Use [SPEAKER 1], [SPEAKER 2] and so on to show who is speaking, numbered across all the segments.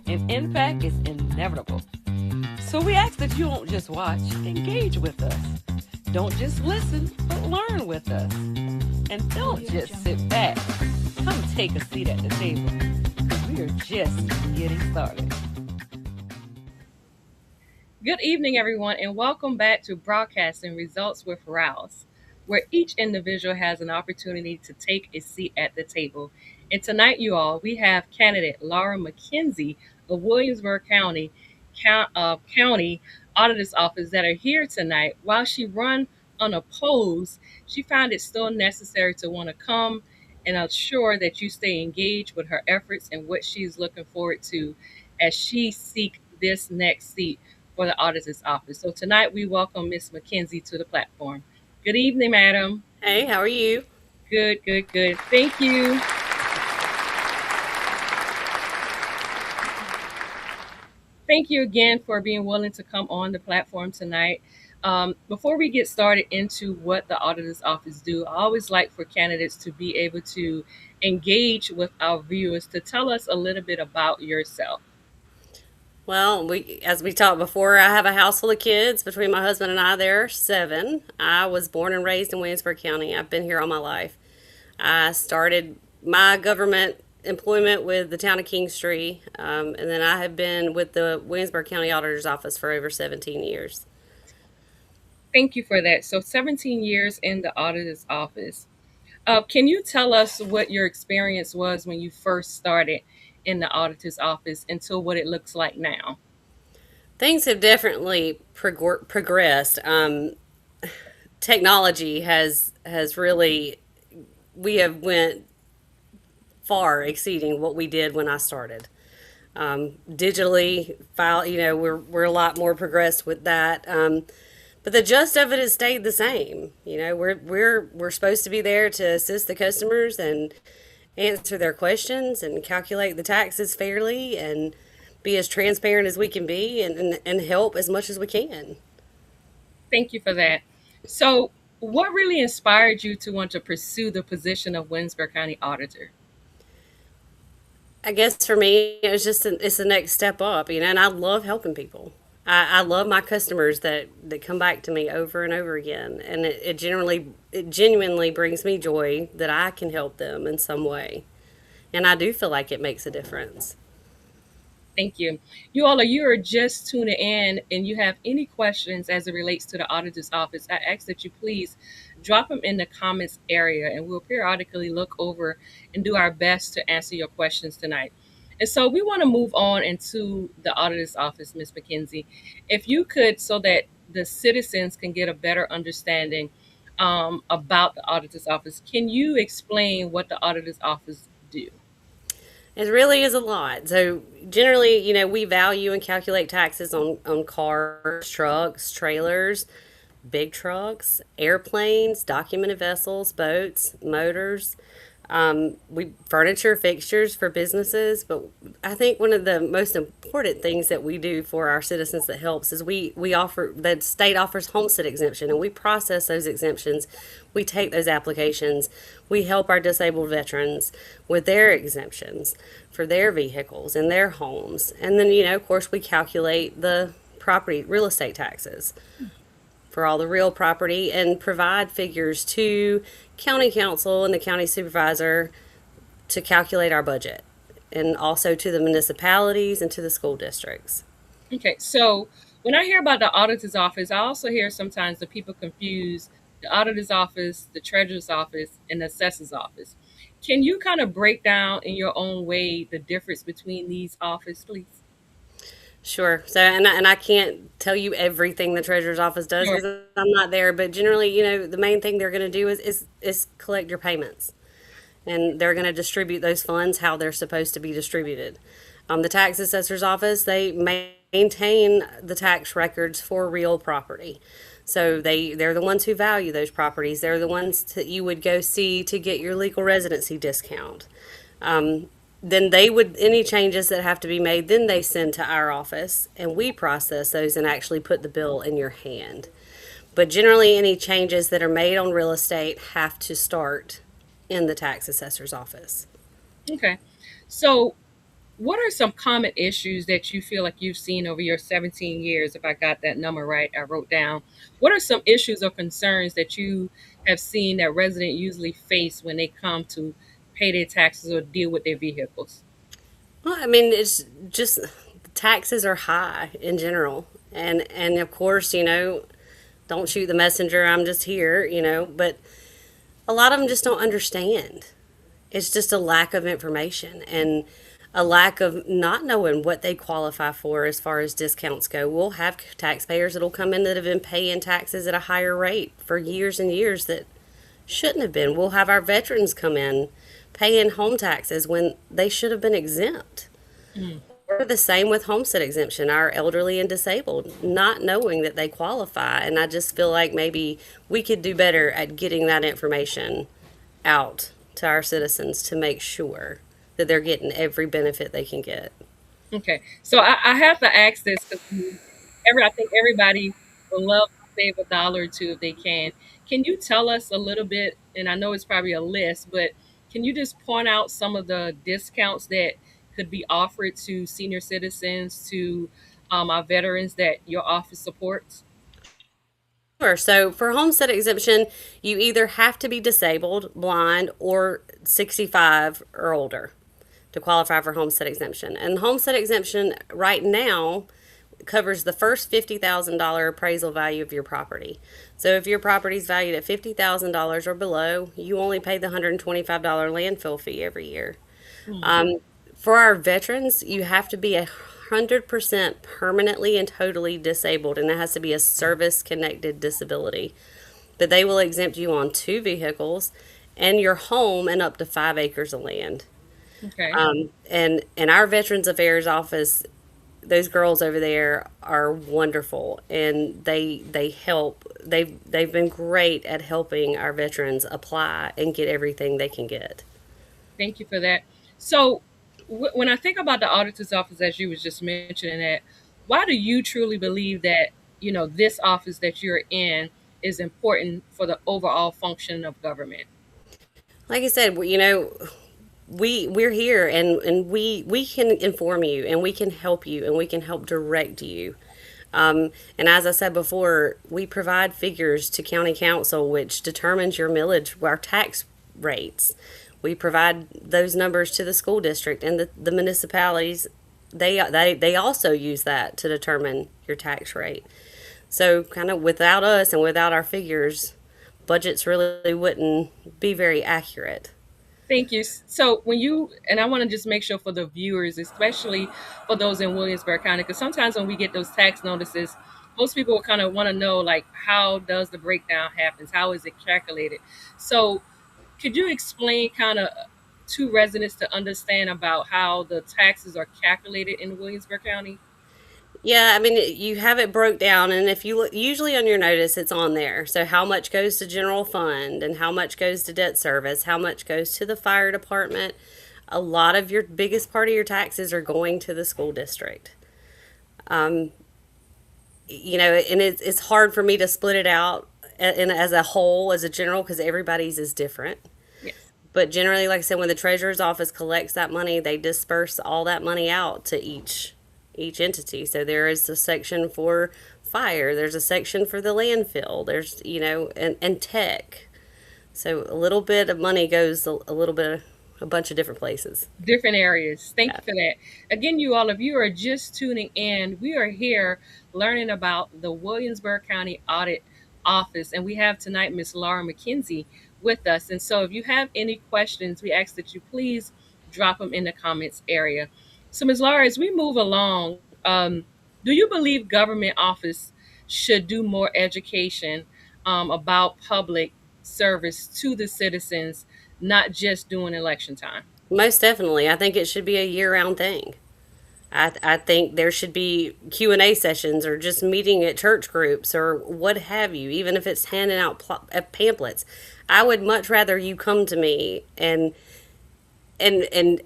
[SPEAKER 1] and impact is inevitable. So we ask that you don't just watch, engage with us. Don't just listen, but learn with us. And don't just sit back. Come take a seat at the table, because we are just getting started.
[SPEAKER 2] Good evening, everyone, and welcome back to Broadcasting Results with Rouse, where each individual has an opportunity to take a seat at the table. And tonight, you all, we have candidate Laura McKenzie of Williamsburg County Auditor's Office that are here tonight. While she run unopposed, she found it still necessary to want to come and assure that you stay engaged with her efforts and what she's looking forward to as she seek this next seat for the auditor's office. So tonight we welcome Miss McKenzie to the platform. Good evening, madam.
[SPEAKER 3] Hey, how are you?
[SPEAKER 2] Good, good, good. Thank you. Thank you again for being willing to come on the platform tonight. Before we get started into what the auditor's office do, I always like for candidates to be able to engage with our viewers to tell us a little bit about yourself.
[SPEAKER 3] Well, as we talked before, I have a house full of kids. Between my husband and I, there are seven. I was born and raised in Williamsburg County. I've been here all my life. I started my government employment with the town of Kingstree, and then I have been with the Williamsburg County Auditor's Office for over 17 years.
[SPEAKER 2] Thank you for that. So 17 years in the auditor's office. Can you tell us what your experience was when you first started in the auditor's office until what it looks like now?
[SPEAKER 3] Things have definitely progressed. Technology has really we have went far exceeding what we did when I started. Digitally, file, we're a lot more progressed with that. But the gist of it has stayed the same. We're supposed to be there to assist the customers and answer their questions and calculate the taxes fairly and be as transparent as we can be and help as much as we can.
[SPEAKER 2] Thank you for that. So, what really inspired you to want to pursue the position of Williamsburg County Auditor?
[SPEAKER 3] I guess for me, it's the next step up, and I love helping people. I love my customers that come back to me over and over again, and it genuinely brings me joy that I can help them in some way, and I do feel like it makes a difference.
[SPEAKER 2] Thank you. You are just tuning in and you have any questions as it relates to the auditor's office, I ask that you please drop them in the comments area and we'll periodically look over and do our best to answer your questions tonight. And so we want to move on into the auditor's office, Ms. McKenzie. If you could, so that the citizens can get a better understanding about the auditor's office, can you explain what the auditor's office do?
[SPEAKER 3] It really is a lot. So generally, we value and calculate taxes on cars, trucks, trailers, big trucks, airplanes, documented vessels, boats, motors. We furniture fixtures for businesses, but I think one of the most important things that we do for our citizens that helps is we offer the state offers homestead exemption, and we process those exemptions. We take those applications. We help our disabled veterans with their exemptions for their vehicles and their homes, and then of course, we calculate the property real estate taxes for all the real property and provide figures to county council and the county supervisor to calculate our budget, and also to the municipalities and to the school districts.
[SPEAKER 2] Okay, so when I hear about the auditor's office, I also hear sometimes the people confuse the auditor's office, the treasurer's office, and the assessor's office. Can you kind of break down in your own way the difference between these offices, please?
[SPEAKER 3] Sure. So, and I can't tell you everything the treasurer's office does
[SPEAKER 2] Sure.
[SPEAKER 3] because I'm not there. But generally, the main thing they're going to do is collect your payments, and they're going to distribute those funds how they're supposed to be distributed. The tax assessor's office, they maintain the tax records for real property. So they're the ones who value those properties. They're the ones that you would go see to get your legal residency discount. Then they would, any changes that have to be made, then they send to our office and we process those and actually put the bill in your hand. But generally, any changes that are made on real estate have to start in the tax assessor's office.
[SPEAKER 2] Okay. So What are some common issues that you feel like you've seen over your 17 years? If I got that number right, I wrote down. What are some issues or concerns that you have seen that residents usually face when they come to pay their taxes or deal with their vehicles?
[SPEAKER 3] Well, I mean, it's just taxes are high in general, and of course, don't shoot the messenger. I'm just here, but a lot of them just don't understand. It's just a lack of information and a lack of not knowing what they qualify for as far as discounts go. We'll have taxpayers that'll come in that have been paying taxes at a higher rate for years and years that shouldn't have been. We'll have our veterans come in paying home taxes when they should have been exempt.
[SPEAKER 2] Mm.
[SPEAKER 3] Or the same with homestead exemption, our elderly and disabled, not knowing that they qualify. And I just feel like maybe we could do better at getting that information out to our citizens to make sure that they're getting every benefit they can get.
[SPEAKER 2] Okay, so I have to ask this because I think everybody would love to save a dollar or two if they can. Can you tell us a little bit? And I know it's probably a list, but can you just point out some of the discounts that could be offered to senior citizens, to our veterans that your office supports?
[SPEAKER 3] Sure. So for homestead exemption, you either have to be disabled, blind, or 65 or older to qualify for homestead exemption. And homestead exemption right now covers the first $50,000 appraisal value of your property. So if your property is valued at $50,000 or below, you only pay the $125 landfill fee every year. Um, for our veterans, you have to be 100% permanently and totally disabled, and it has to be a service connected disability. But they will exempt you on two vehicles and your home and up to 5 acres of land.
[SPEAKER 2] Okay.
[SPEAKER 3] And our Veterans Affairs office, those girls over there are wonderful, and they help. They've been great at helping our veterans apply and get everything they can get.
[SPEAKER 2] Thank you for that. So, when I think about the auditor's office, as you was just mentioning that, why do you truly believe that this office that you're in is important for the overall function of government?
[SPEAKER 3] Like I said, we're here, and we can inform you, and we can help you, and we can help direct you. And as I said before, we provide figures to county council, which determines your millage, our tax rates. We provide those numbers to the school district and the municipalities. They also use that to determine your tax rate. So kind of without us and without our figures, budgets really wouldn't be very accurate.
[SPEAKER 2] Thank you. So and I want to just make sure for the viewers, especially for those in Williamsburg County, because sometimes when we get those tax notices, most people kind of want to know, like, how does the breakdown happens? How is it calculated? So could you explain kind of to residents to understand about how the taxes are calculated in Williamsburg County?
[SPEAKER 3] Yeah, I mean, you have it broke down, and if you look, usually on your notice, it's on there. So, how much goes to general fund, and how much goes to debt service, how much goes to the fire department. A lot of your biggest part of your taxes are going to the school district. Um, and it's hard for me to split it out as a whole, as a general, because everybody's is different.
[SPEAKER 2] Yes.
[SPEAKER 3] But generally, like I said, when the treasurer's office collects that money, they disperse all that money out to each entity. So there is a section for fire, there's a section for the landfill, there's and tech. So a little bit of money goes a little bit, a bunch of different places.
[SPEAKER 2] Different areas. Thank
[SPEAKER 3] Yeah.
[SPEAKER 2] you for that. Again, you all, if you are just tuning in, we are here learning about the Williamsburg County Audit Office, and we have tonight Miss Laura McKenzie with us. And so if you have any questions, we ask that you please drop them in the comments area. So Ms. Laura, as we move along, do you believe government office should do more education about public service to the citizens, not just during election time?
[SPEAKER 3] Most definitely. I think it should be a year-round thing. I think there should be Q&A sessions or just meeting at church groups or what have you, even if it's handing out pamphlets. I would much rather you come to me and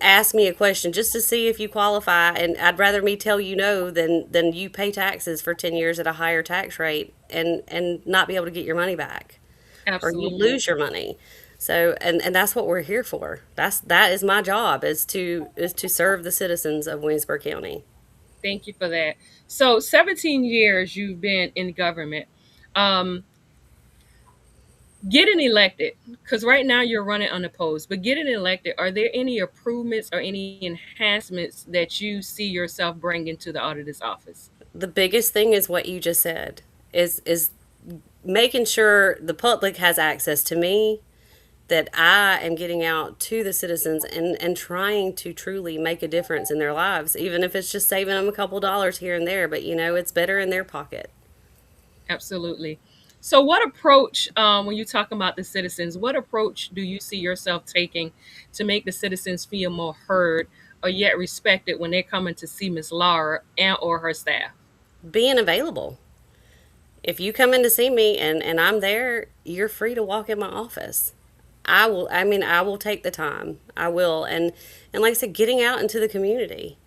[SPEAKER 3] ask me a question just to see if you qualify, and I'd rather me tell you no than you pay taxes for 10 years at a higher tax rate and not be able to get your money back, or you
[SPEAKER 2] Absolutely.
[SPEAKER 3] lose your money. So, and that's what we're here for. That is my job, is to serve the citizens of Williamsburg County.
[SPEAKER 2] Thank you for that. So 17 years you've been in government. Um, Getting elected, because right now you're running unopposed, but getting elected, are there any improvements or any enhancements that you see yourself bringing to the auditor's office?
[SPEAKER 3] The biggest thing is what you just said, is making sure the public has access to me, that I am getting out to the citizens and trying to truly make a difference in their lives, even if it's just saving them a couple dollars here and there, but it's better in their pocket.
[SPEAKER 2] Absolutely. So, what approach, when you talk about the citizens, what approach do you see yourself taking to make the citizens feel more heard or yet respected when they're coming to see Miss Laura and or her staff?
[SPEAKER 3] Being available. If you come in to see me and I'm there, you're free to walk in my office. I will take the time. I will. And like I said, getting out into the community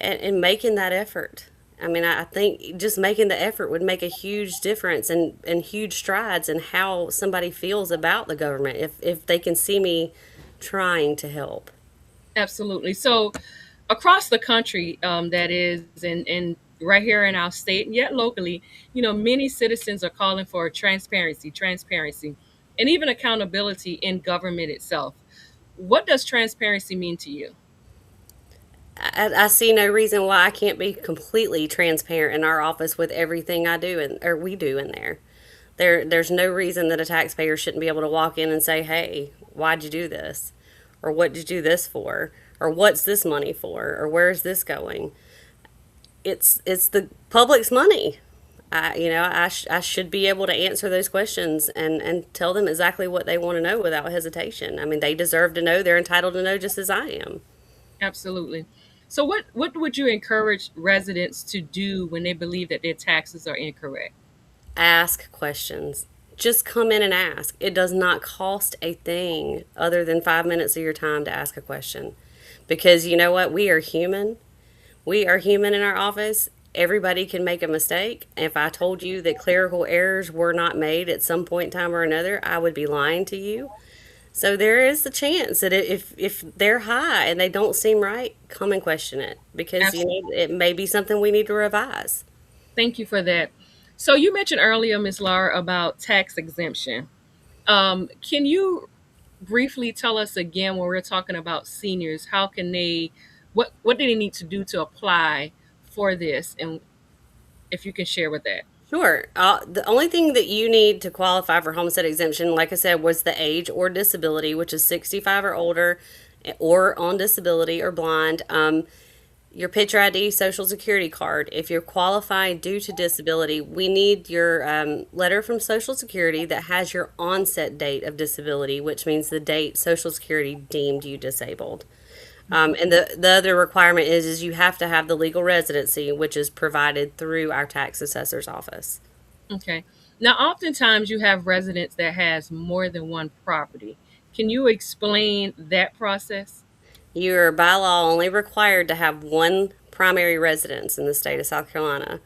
[SPEAKER 3] and making that effort. I think just making the effort would make a huge difference and huge strides in how somebody feels about the government if they can see me trying to help.
[SPEAKER 2] Absolutely. So, across the country, that is, and right here in our state, and yet locally, many citizens are calling for transparency, and even accountability in government itself. What does transparency mean to you?
[SPEAKER 3] I see no reason why I can't be completely transparent in our office with everything I do or we do in there. There's no reason that a taxpayer shouldn't be able to walk in and say, "Hey, why'd you do this?" or "What did you do this for?" or "What's this money for?" or "Where's this going?" It's the public's money. I should be able to answer those questions and tell them exactly what they want to know without hesitation. They deserve to know. They're entitled to know just as I am.
[SPEAKER 2] Absolutely. So, what would you encourage residents to do when they believe that their taxes are incorrect?
[SPEAKER 3] Ask questions. Just come in and ask. It does not cost a thing other than 5 minutes of your time to ask a question. Because you know what? We are human. We are human in our office. Everybody can make a mistake. If I told you that clerical errors were not made at some point in time or another, I would be lying to you. So there is the chance that if they're high and they don't seem right, come and question it because
[SPEAKER 2] Absolutely.
[SPEAKER 3] it may be something we need to revise.
[SPEAKER 2] Thank you for that. So, you mentioned earlier, Ms. Laura, about tax exemption. Can you briefly tell us again when we're talking about seniors, how can they, what do they need to do to apply for this? And if you can share with that.
[SPEAKER 3] Sure. The only thing that you need to qualify for homestead exemption, like I said, was the age or disability, which is 65 or older, or on disability or blind. Your picture ID, social security card. If you're qualified due to disability, we need your letter from Social Security that has your onset date of disability, which means the date Social Security deemed you disabled. And the other requirement is you have to have the legal residency, which is provided through our tax assessor's office.
[SPEAKER 2] Okay. Now, oftentimes you have residents that has more than one property. Can you explain that process?
[SPEAKER 3] You're by law only required to have one primary residence in the state of South Carolina,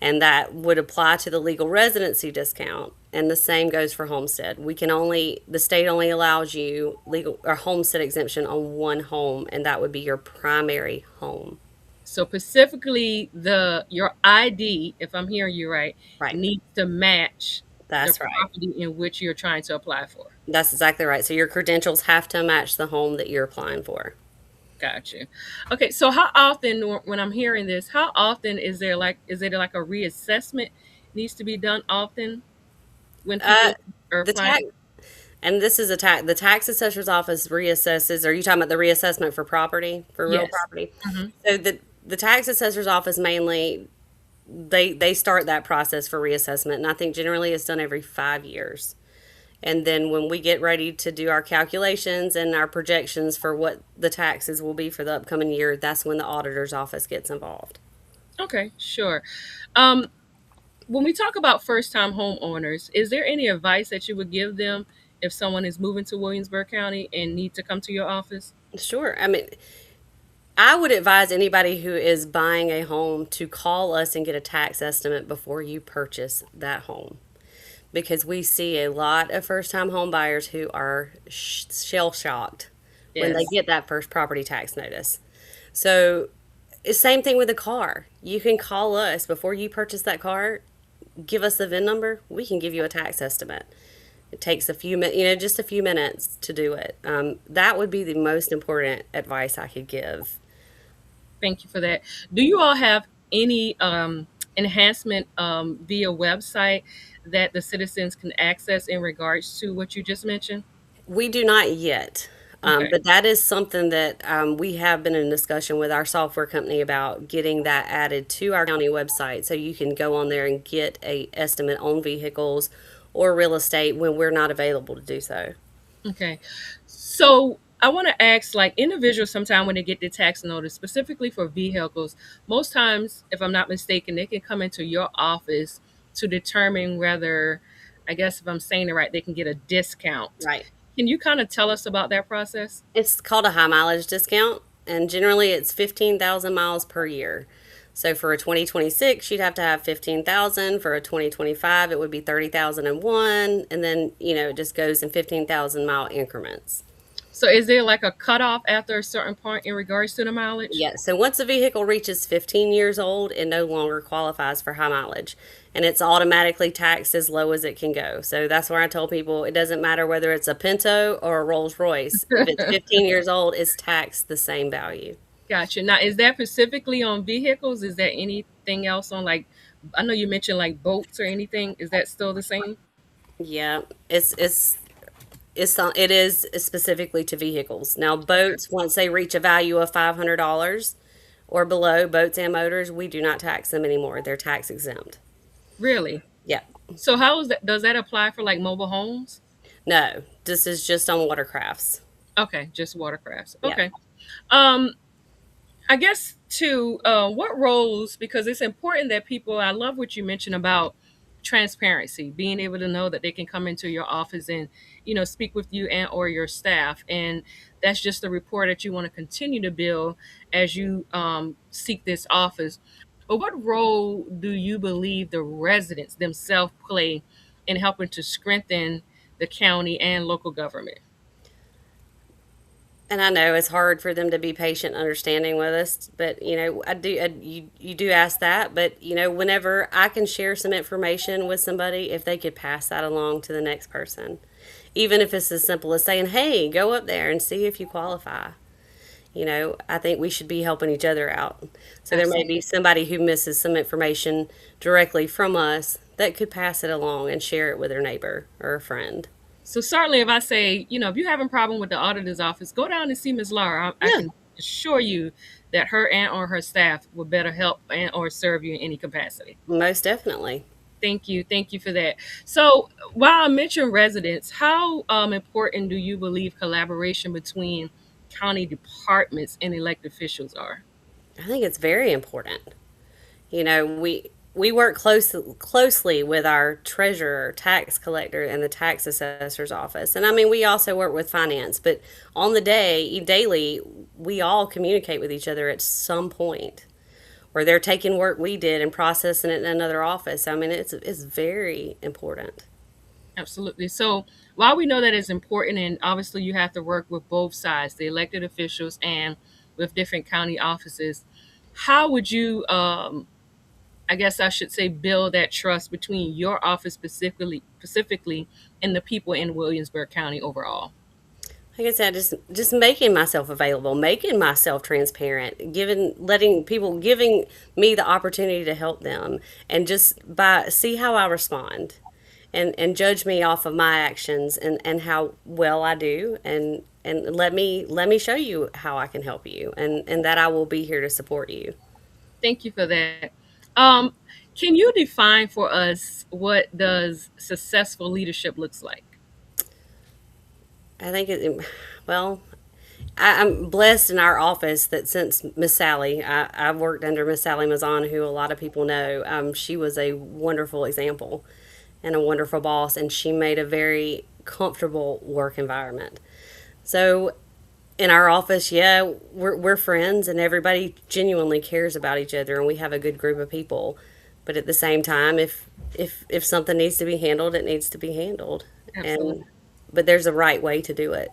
[SPEAKER 3] and that would apply to the legal residency discount. And the same goes for homestead. The state only allows you legal or homestead exemption on one home, and that would be your primary home.
[SPEAKER 2] So specifically, the your ID, if I'm hearing you right,
[SPEAKER 3] Right.
[SPEAKER 2] needs to match the
[SPEAKER 3] That's right.
[SPEAKER 2] property in which you're trying to apply for.
[SPEAKER 3] That's exactly right. So your credentials have to match the home that you're applying for.
[SPEAKER 2] Gotcha. Okay, so how often, when I'm hearing this, how often is there like a reassessment needs to be done often when
[SPEAKER 3] Uh,
[SPEAKER 2] people are
[SPEAKER 3] the
[SPEAKER 2] applying?
[SPEAKER 3] tax and this is a tax. The tax assessor's office reassesses. Are you talking about the reassessment for property, for real
[SPEAKER 2] Yes.
[SPEAKER 3] property?
[SPEAKER 2] Hmm.
[SPEAKER 3] So the tax assessor's office mainly they start that process for reassessment, and I think generally it's done every 5 years. And then when we get ready to do our calculations and our projections for what the taxes will be for the upcoming year, that's when the auditor's office gets involved.
[SPEAKER 2] Okay, sure. Um, when we talk about first-time homeowners, is there any advice that you would give them if someone is moving to Williamsburg County and need to come to your office?
[SPEAKER 3] Sure. I would advise anybody who is buying a home to call us and get a tax estimate before you purchase that home. because we see a lot of first time home buyers who are shell shocked when they
[SPEAKER 2] Yes.
[SPEAKER 3] get that first property tax notice. So, it's same thing with a car. You can call us before you purchase that car, give us the VIN number, we can give you a tax estimate. It takes a few minutes, just a few minutes to do it. That would be the most important advice I could give.
[SPEAKER 2] Thank you for that. Do you all have any enhancement via website that the citizens can access in regards to what you just mentioned?
[SPEAKER 3] We do not yet,
[SPEAKER 2] Okay.
[SPEAKER 3] but that is something that we have been in discussion with our software company about getting that added to our county website, so you can go on there and get a estimate on vehicles or real estate when we're not available to do so.
[SPEAKER 2] Okay. So I want to ask, like, individuals sometimes when they get their tax notice, specifically for vehicles, most times, if I'm not mistaken, they can come into your office to determine whether, I guess if I'm saying it right, they can get a discount.
[SPEAKER 3] Right.
[SPEAKER 2] Can you kind of tell us about that process?
[SPEAKER 3] It's called a high mileage discount, and generally it's 15,000 miles per year. So for a 2026, you'd have to have 15,000. For a 2025, it would be 30,001, and then it just goes in 15,000 mile increments.
[SPEAKER 2] So is there like a cutoff after a certain point in regards to the mileage?
[SPEAKER 3] Yeah, so once a vehicle reaches 15 years old, it no longer qualifies for high mileage. And it's automatically taxed as low as it can go. So that's where I tell people it doesn't matter whether it's a Pinto or a Rolls Royce. If it's 15 years old, it's taxed the same value.
[SPEAKER 2] Gotcha. Now, is that specifically on vehicles? Is there anything else on, like, I know you mentioned like boats or anything. Is that still the same?
[SPEAKER 3] Yeah, it is specifically to vehicles. Now,
[SPEAKER 2] Okay.
[SPEAKER 3] boats, once they reach a value of $500 or below, boats and motors, we do not tax them anymore. They're tax exempt.
[SPEAKER 2] Really?
[SPEAKER 3] Yeah.
[SPEAKER 2] So how is that? Does that apply for like mobile homes?
[SPEAKER 3] No, this is just on watercrafts.
[SPEAKER 2] Okay, just watercrafts.
[SPEAKER 3] Yeah.
[SPEAKER 2] Okay. Um, I guess too, what roles, because it's important that people, I love what you mentioned about transparency, being able to know that they can come into your office and, speak with you and or your staff. And that's just the rapport that you want to continue to build as you seek this office. But what role do you believe the residents themselves play in helping to strengthen the county and local government?
[SPEAKER 3] And I know it's hard for them to be patient, and understanding with us, but you do ask that, but whenever I can share some information with somebody, if they could pass that along to the next person, even if it's as simple as saying, "Hey, go up there and see if you qualify." I think we should be helping each other out. So there may be
[SPEAKER 2] Absolutely.
[SPEAKER 3] somebody who misses some information directly from us that could pass it along and share it with their neighbor or a friend.
[SPEAKER 2] So certainly, if I say, if you have a problem with the auditor's office, go down and see Ms. Laura. I
[SPEAKER 3] Yeah,
[SPEAKER 2] can assure you that her and or her staff will better help and or serve you in any capacity.
[SPEAKER 3] most definitely.
[SPEAKER 2] Thank you for that. So while I mentioned residents, how important do you believe collaboration between county departments and elected officials are?
[SPEAKER 3] I think it's very important. We work closely with our treasurer, tax collector, and the tax assessor's office. And I mean, we also work with finance, but on the daily, we all communicate with each other at some point. Or they're taking work we did and processing it in another office. I mean, it's very important.
[SPEAKER 2] Absolutely. So while we know that it's important, and obviously you have to work with both sides, the elected officials and with different county offices, how would you, I guess I should say, build that trust between your office specifically and the people in Williamsburg County overall?
[SPEAKER 3] Like I said, just making myself available, making myself transparent, giving me the opportunity to help them, and just by see how I respond, and judge me off of my actions and how well I do, and let me show you how I can help you, and that I will be here to support you.
[SPEAKER 2] Thank you for that. Um, can you define for us what does successful leadership looks like?
[SPEAKER 3] I think well, I'm blessed in our office that since Miss Sally, I've worked under Miss Sally Mazan, who a lot of people know. She was a wonderful example and a wonderful boss, and she made a very comfortable work environment. So in our office, yeah, we're friends, and everybody genuinely cares about each other, and we have a good group of people. But at the same time, if something needs to be handled, it needs to be handled.
[SPEAKER 2] Absolutely.
[SPEAKER 3] And but there's a right way to do it.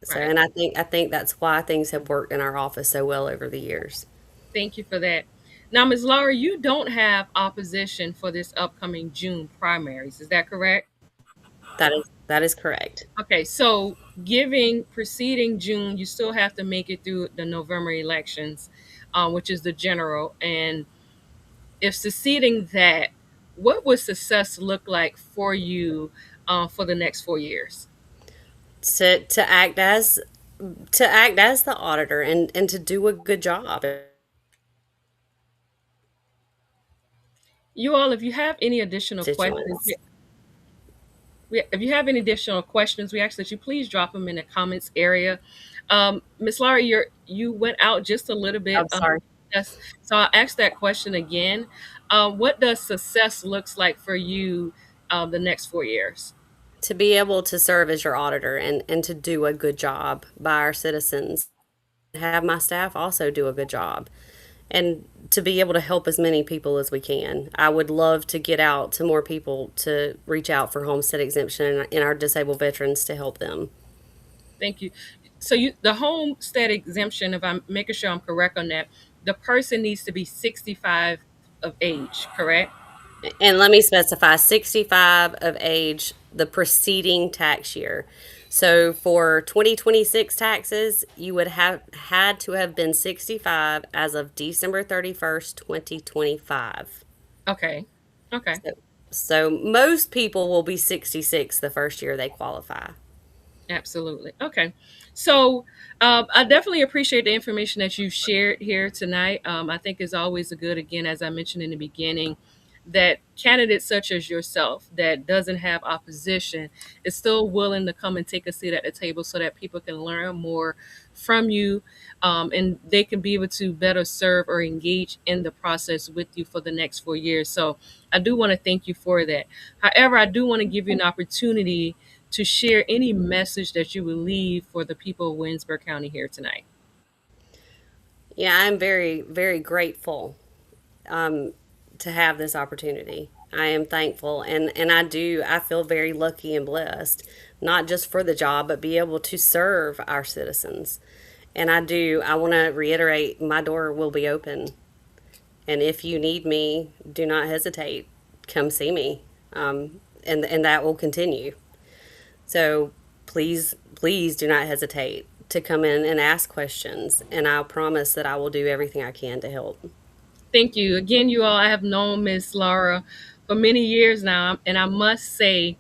[SPEAKER 3] So,
[SPEAKER 2] Right.
[SPEAKER 3] and I think that's why things have worked in our office so well over the years.
[SPEAKER 2] Thank you for that. Now, Ms. Laura, you don't have opposition for this upcoming June primaries. Is that correct?
[SPEAKER 3] That is correct.
[SPEAKER 2] Okay, so giving preceding June, you still have to make it through the November elections, which is the general. And if succeeding that, what would success look like for you for the next 4 years?
[SPEAKER 3] To act as the auditor and to do a good job.
[SPEAKER 2] You all, if you have any additional questions,
[SPEAKER 3] Constituents.
[SPEAKER 2] if you have any additional questions, we ask that you please drop them in the comments area. Ms. Laura, you went out just a little bit.
[SPEAKER 3] I'm sorry.
[SPEAKER 2] Yes, so I'll ask that question again. What does success looks like for you the next 4 years?
[SPEAKER 3] To be able to serve as your auditor and to do a good job by our citizens, have my staff also do a good job, and to be able to help as many people as we can. I would love to get out to more people to reach out for homestead exemption and our disabled veterans to help them.
[SPEAKER 2] Thank you. So the homestead exemption, if I'm making sure I'm correct on that, the person needs to be 65 of age, correct?
[SPEAKER 3] And let me specify 65 of age the preceding tax year. So for 2026 taxes, you would have had to have been 65 as of December 31st, 2025.
[SPEAKER 2] Okay. Okay.
[SPEAKER 3] So most people will be 66 the first year they qualify.
[SPEAKER 2] Absolutely. Okay. So I definitely appreciate the information that you've shared here tonight. I think is always a good, again, as I mentioned in the beginning, that candidates such as yourself that doesn't have opposition is still willing to come and take a seat at the table so that people can learn more from you, and they can be able to better serve or engage in the process with you for the next 4 years. So I do want to thank you for that. However, I do want to give you an opportunity to share any message that you will leave for the people of Williamsburg County here tonight.
[SPEAKER 3] Yeah, I'm very, very grateful to have this opportunity. I am thankful, and I feel very lucky and blessed, not just for the job, but be able to serve our citizens. And I want to reiterate, my door will be open. And if you need me, do not hesitate. Come see me. And that will continue. So please do not hesitate to come in and ask questions. And I'll promise that I will do everything I can to help.
[SPEAKER 2] Thank you. Again, you all, I have known Miss Laura for many years now, and I must say,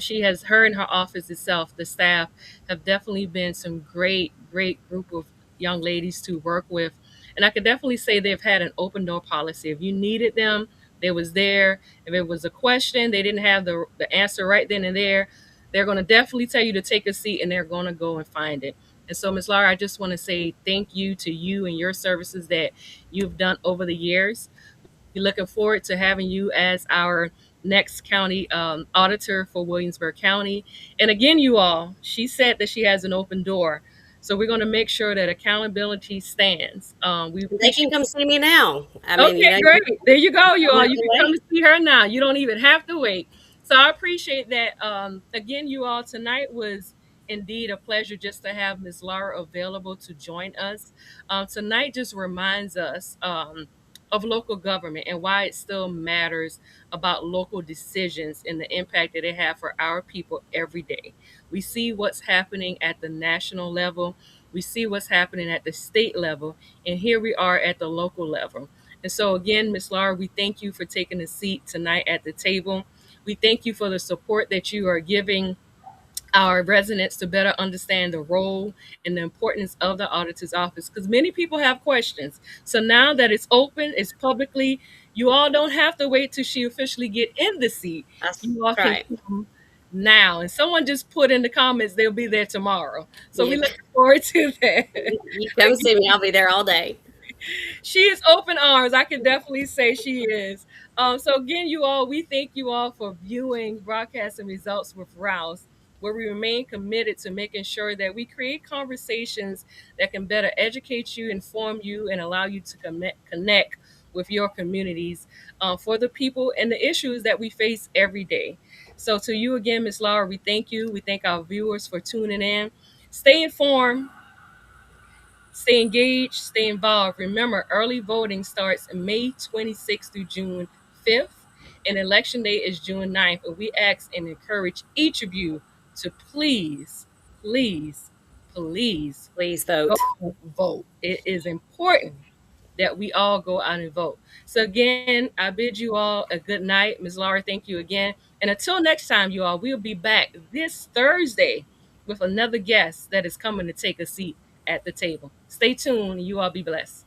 [SPEAKER 2] she has, her and her office itself, the staff, have definitely been some great group of young ladies to work with. And I could definitely say they've had an open door policy. If you needed them, they was there. If it was a question, they didn't have the answer right then and there, they're going to definitely tell you to take a seat and they're going to go and find it. And so, Ms. Laura, I just want to say thank you to you and your services that you've done over the years. We're looking forward to having you as our next county auditor for Williamsburg County. And again, you all, she said that she has an open door. So we're going to make sure that accountability stands. We
[SPEAKER 3] They can
[SPEAKER 2] appreciate.
[SPEAKER 3] come see me now. I mean,
[SPEAKER 2] Okay, great. There you go, you
[SPEAKER 3] I'm
[SPEAKER 2] all.
[SPEAKER 3] not
[SPEAKER 2] You
[SPEAKER 3] gonna
[SPEAKER 2] can come
[SPEAKER 3] wait.
[SPEAKER 2] to see her now. You don't even have to wait. So I appreciate that. Again, you all, tonight was indeed a pleasure just to have Ms. Laura available to join us. Tonight just reminds us of local government and why it still matters about local decisions and the impact that they have for our people every day. We see what's happening at the national level. We see what's happening at the state level. And here we are at the local level. And so, again, Ms. Laura, we thank you for taking a seat tonight at the table. We thank you for the support that you are giving our residents to better understand the role and the importance of the auditor's office because many people have questions. So now that it's open, it's publicly, you all don't have to wait till she officially get in the seat.
[SPEAKER 3] That's
[SPEAKER 2] You all can
[SPEAKER 3] right.
[SPEAKER 2] come now. And someone just put in the comments they'll be there tomorrow. So we
[SPEAKER 3] You,
[SPEAKER 2] look forward to that.
[SPEAKER 3] you come see me. I'll be there all day.
[SPEAKER 2] She is open arms. I can definitely say she is. So again, you all, we thank you all for viewing broadcasting results with Rouse, where we remain committed to making sure that we create conversations that can better educate you, inform you, and allow you to connect with your communities for the people and the issues that we face every day. So, to you again, Ms. Laura, we thank you. We thank our viewers for tuning in. Stay informed, stay engaged, stay involved. Remember, early voting starts May 26th through June 5th, and election day is June 9th. And we ask and encourage each of you to please, please, please
[SPEAKER 3] Please
[SPEAKER 2] go
[SPEAKER 3] vote.
[SPEAKER 2] vote. It is important that we all go out and vote. So again, I bid you all a good night. Ms. Laura, thank you again. And until next time, you all, we'll be back this Thursday with another guest that is coming to take a seat at the table. Stay tuned. You all be blessed.